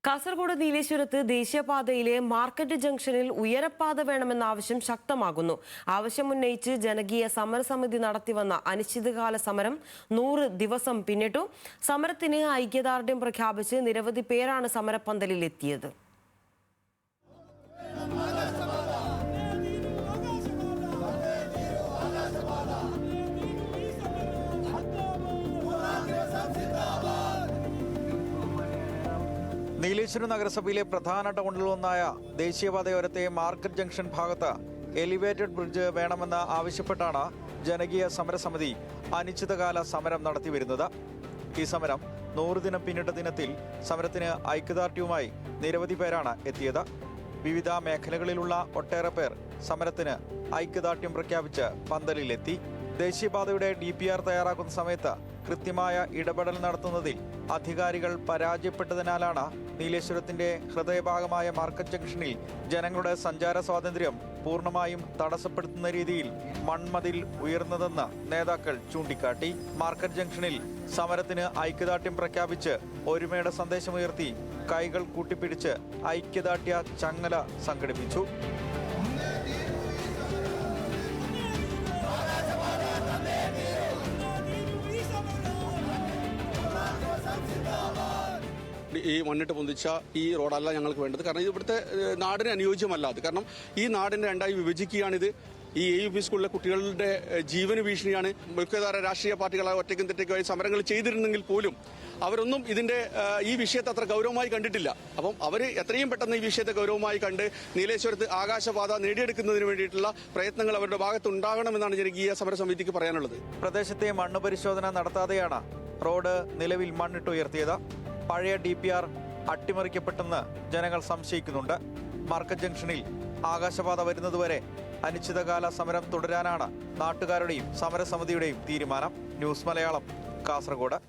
കാസർഗോഡ് നീലേശ്വരത്ത് ദേശീയപാതയിലെ മാർക്കറ്റ് ജംഗ്ഷനിൽ ഉയരപ്പാത വേണമെന്ന ആവശ്യം ശക്തമാകുന്നു. ആവശ്യമുന്നയിച്ച് ജനകീയ സമരസമിതി നടത്തിവന്ന അനിശ്ചിതകാല സമരം 100 ദിവസം പിന്നിട്ടു. സമരത്തിന് ഐക്യദാർഢ്യം പ്രഖ്യാപിച്ച് നിരവധി പേരാണ് സമരപ്പന്തലിൽ എത്തിയത്. നീലേശ്വരം നഗരസഭയിലെ പ്രധാന ടൗണിലൊന്നായ ദേശീയപാതയോരത്തെ മാർക്കറ്റ് ജംഗ്ഷൻ ഭാഗത്ത് എലിവേറ്റഡ് ബ്രിഡ്ജ് വേണമെന്ന് ആവശ്യപ്പെട്ടാണ് ജനകീയ സമരസമിതി അനിശ്ചിതകാല സമരം നടത്തിവരുന്നത്. ഈ സമരം 100 ദിനം പിന്നിട്ട ദിനത്തിൽ സമരത്തിന് ഐക്യദാർഢ്യവുമായി നിരവധി പേരാണ് എത്തിയത്. വിവിധ മേഖലകളിലുള്ള ഒട്ടേറെ പേർ സമരത്തിന് ഐക്യദാർഢ്യം പ്രഖ്യാപിച്ച് പന്തലിലെത്തി. ദേശീയപാതയുടെ DPR തയ്യാറാക്കുന്ന സമയത്ത് കൃത്യമായ ഇടപെടൽ നടത്തുന്നതിൽ അധികാരികൾ പരാജയപ്പെട്ടതിനാലാണ് നീലേശ്വരത്തിന്റെ ഹൃദയഭാഗമായ മാർക്കറ്റ് ജംഗ്ഷനിൽ ജനങ്ങളുടെ സഞ്ചാര സ്വാതന്ത്ര്യം പൂർണ്ണമായും തടസ്സപ്പെടുത്തുന്ന രീതിയിൽ മൺമതിൽ ഉയർന്നതെന്ന് നേതാക്കൾ ചൂണ്ടിക്കാട്ടി. മാർക്കറ്റ് ജംഗ്ഷനിൽ സമരത്തിന് ഐക്യദാർഢ്യം പ്രഖ്യാപിച്ച് ഒരുമയുടെ സന്ദേശമുയർത്തി കൈകൾ കൂട്ടിപ്പിടിച്ച് ഐക്യദാർഢ്യ ചങ്ങല സംഘടിപ്പിച്ചു. ഈ മണ്ണിട്ട് പൊന്തിച്ച ഈ റോഡല്ല ഞങ്ങൾക്ക് വേണ്ടത്. കാരണം ഇവിടുത്തെ നാടിന് അനുയോജ്യമല്ല അത്. കാരണം ഈ നാടിനെ രണ്ടായി വിഭജിക്കുകയാണിത്. ഈ AUP സ്കൂളിലെ കുട്ടികളുടെ ജീവന് ഭീഷണിയാണ്. മുഖ്യധാര രാഷ്ട്രീയ പാർട്ടികളെ ഒറ്റയ്ക്കും തെറ്റയ്ക്കുമായി സമരങ്ങൾ ചെയ്തിരുന്നെങ്കിൽ പോലും അവരൊന്നും ഈ വിഷയത്തെ അത്ര ഗൗരവമായി കണ്ടിട്ടില്ല. അപ്പം അവർ എത്രയും പെട്ടെന്ന് ഈ വിഷയത്തെ ഗൗരവമായി കണ്ട് നീലേശ്വരത്ത് ആകാശപാത നേടിയെടുക്കുന്നതിന് വേണ്ടിയിട്ടുള്ള പ്രയത്നങ്ങൾ അവരുടെ ഭാഗത്തുണ്ടാകണമെന്നാണ് ജനകീയ സമരസമിതിക്ക് പറയാനുള്ളത്. പ്രദേശത്തെ മണ്ണ് പരിശോധന നടത്താതെയാണ് റോഡ് നിലവിൽ മണ്ണിട്ടുയർത്തിയത്. പഴയ DPR അട്ടിമറിക്കപ്പെട്ടെന്ന് ജനങ്ങൾ സംശയിക്കുന്നുണ്ട്. മാർക്കറ്റ് ജംഗ്ഷനിൽ ആകാശപാത വരുന്നതുവരെ അനിശ്ചിതകാല സമരം തുടരാനാണ് നാട്ടുകാരുടെയും സമരസമിതിയുടെയും തീരുമാനം. ന്യൂസ് മലയാളം, കാസർഗോഡ്.